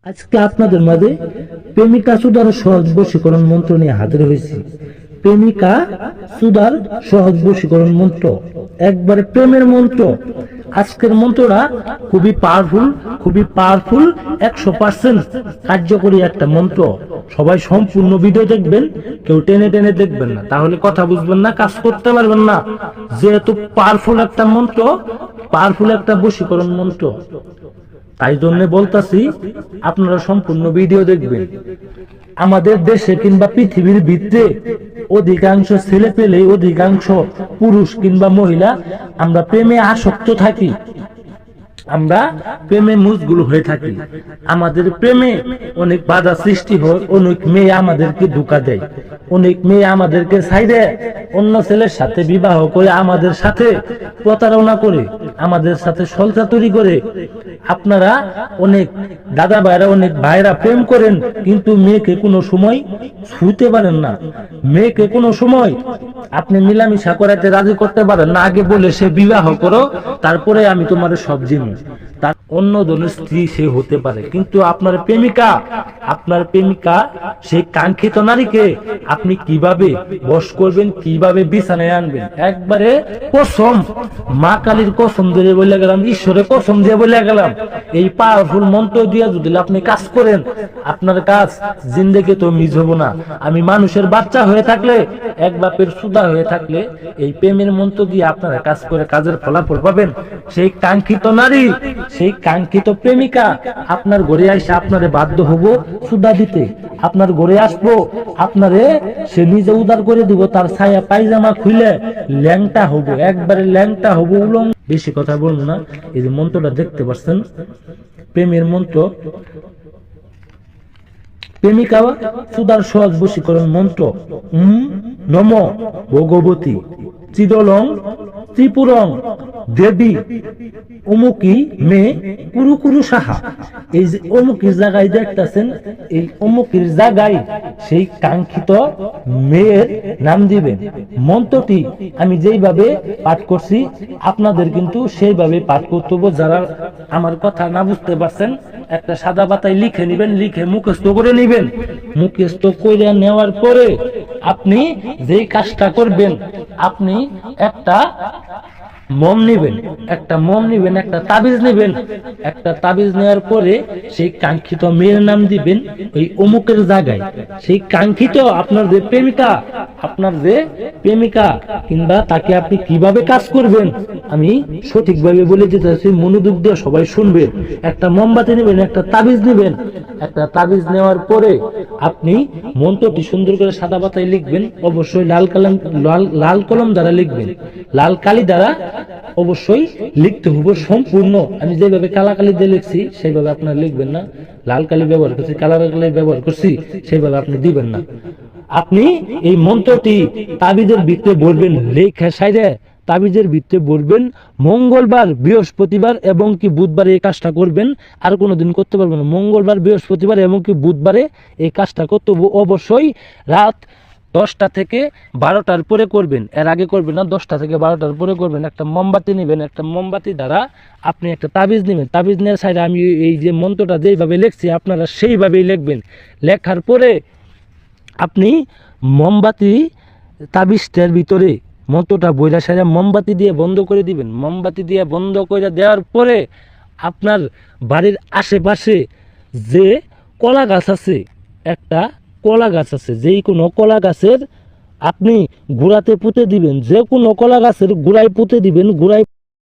আজকে আপনাদের মাঝে প্রেমিকা সুদার সহজ বশীকরণ মন্ত্র নিয়ে হাজির হয়েছি। প্রেমিকা সুদার সহজ বশীকরণ মন্ত্র, একবারে প্রেমের মন্ত্র। আজকের মন্ত্রটা খুবই পাওয়ারফুল 100% কার্যকরী একটা মন্ত্র। সবাই সম্পূর্ণ ভিডিও দেখবেন, কেউ টেনে টেনে দেখবেন না, তাহলে কথা বুঝবেন না, কাজ করতে পারবেন না। যেহেতু পাওয়ারফুল একটা মন্ত্র, পাওয়ারফুল একটা বশীকরণ মন্ত্র, তাই জন্য বলতাছি আপনারা সম্পূর্ণ ভিডিও দেখবেন। আমাদের দেশে কিংবা পৃথিবীর ভিতরে অধিকাংশ ছেলে পেলে, অধিকাংশ পুরুষ কিংবা মহিলা আমরা প্রেমে আসক্ত থাকি, আমরা প্রেমে মশগুল হয়ে থাকি। আমাদের প্রেমে অনেক বাধা সৃষ্টি হয়, অনেক মেয়ে আমাদেরকে ধোঁকা দেয়, অনেক মেয়ে আমাদেরকে ছাইড়ে অন্য ছেলের সাথে বিবাহ করে, আমাদের সাথে প্রতারণা করে, আমাদের সাথে ছলচাতুরি করে। আপনারা অনেক দাদা ভাইরা, অনেক ভাইরা প্রেম করেন, কিন্তু মেয়েকে কোনো সময় ছুঁতে পারেন না, মেয়েকে কোনো সময় আপনি মিলামিশা করাতে রাজি করতে পারেন না। আগে বলে সে বিবাহ করো, তারপরে আমি তোমার সব জিনিস, তার অন্য ধরনের স্ত্রী সে হতে পারে। কিন্তু আপনার প্রেমিকা সেই কাঙ্ক্ষিত নারীকে আপনি কিভাবে বশ করবেন, কিভাবে বিছানায় আনবেন, একবারে কসম, মা কালীর কসম দিয়ে বলে গেলাম, ঈশ্বরের কসম দিয়ে বলে গেলাম, এই পাওয়ারফুল মন্ত্র দিয়ে যদি আপনি কাজ করেন, আপনার কাজ জিন্দেগি তো মিস হবো না। আমি মানুষের বাচ্চা হয়ে থাকলে, এক বাপের সুদা হয়ে থাকলে, এই প্রেমের মন্ত্র দিয়ে আপনারা কাজ করে কাজের ফলাফল পাবেন। সেই কাঙ্ক্ষিত নারী, সেই কাঙ্ক্ষিত প্রেমিকা আপনার ঘরে এসে আপনারে বাধ্য হব সুদা দিতে। আপনার ঘরে আসবো, আপনারে সে নিজে উদার করে দিব, তার ছায়া পায়জামা খুলে ল্যাংটা হব, একবারে ল্যাংটা হব, উলঙ্গ। বেশি কথা বলবো না, এই যে মন্ত্রটা দেখতে পাচ্ছেন, প্রেমের মন্ত্র, প্রেমিকা সুদার সহজ বশীকরণ মন্ত্র। নম ভগবতী চিদলং ত্রিপুরং দেবী অমুকি মে কুরু কুরু সাহা। এই যে অমুকির জায়গায় দেখতেছেন, এই অমুকির জায়গায় সেই কাঙ্ক্ষিত মেয়ের নাম দিবেন। মন্ত্রটি আমি যেইভাবে পাঠ করছি, আপনাদের কিন্তু সেইভাবে পাঠ করতে হবে। যারা আমার কথা না বুঝতে পারছেন, একটা সাদা পাতায় লিখে নিবেন, লিখে মুখস্থ করে নিবেন। মুখস্থ করে নেওয়ার পরে আপনি যেই কাজটা করবেন, আপনি একটা মম নিবেন, একটা তাবিজ নিবেন। একটা তাবিজ নেওয়ার পরে সেই কাঙ্ক্ষিত মেয়ের নাম দিবেন ওই অমুকের জায়গায়। সেই কাঙ্ক্ষিত আপনার যে প্রেমিকা কিংবা তাকে আপনি কিভাবে কাজ করবেন আমি সঠিকভাবে বলে দিতেছি, মনোযোগ দিয়ে সবাই শুনবেন। একটা মোমবাতি নেবেন, একটা তাবিজ নেবেন। একটা তাবিজ নেওয়ার পরে আপনি মন্ত্রটি সুন্দর করে সাদা পাতায় লিখবেন। অবশ্যই লাল কলম দ্বারা লিখবেন, লাল কালি দ্বারা অবশ্যই লিখতে হবে সম্পূর্ণ। আমি যেভাবে কালাকালি দিয়ে লিখছি সেইভাবে আপনার লিখবেন না। লাল কালি ব্যবহার করছি, কালা কালি ব্যবহার করছি, সেইভাবে আপনি দিবেন না। আপনি এই মন্ত্রটি তাবিজের ভিতরে বলবেন, লেখা সাইডে তাবিজের ভিতরে বলবেন। মঙ্গলবার, বৃহস্পতিবার এবং কি বুধবারে এই কাজটা করবেন, আর কোনোদিন করতে পারবেন না। মঙ্গলবার, বৃহস্পতিবার এবং কি বুধবারে এই কাজটা করতে হবে। অবশ্যই রাত 10টা থেকে 12টার পরে করবেন, এর আগে করবেন না। 10টা থেকে 12টার পরে করবেন। একটা মোমবাতি নেবেন, একটা মোমবাতি দ্বারা আপনি একটা তাবিজ নেবেন। তাবিজ নেওয়ার সাইডে আমি এই যে মন্ত্রটা যেইভাবে লিখছি আপনারা সেইভাবেই লিখবেন। লেখার পরে আপনি মোমবাতি তাবিজটার ভিতরে মন্ত্রটা বইরা সাইডে মোমবাতি দিয়ে বন্ধ করে দিবেন। মোমবাতি দিয়ে বন্ধ করে দেওয়ার পরে আপনার বাড়ির আশেপাশে যে কলা গাছ আছে, একটা কলা গাছ আছে, যেই কোনো কলা গাছের আপনি গোড়াতে পুঁতে দিবেন, যে কোনো কলা গাছের গোড়ায় পুঁতে দিবেন। গোড়ায়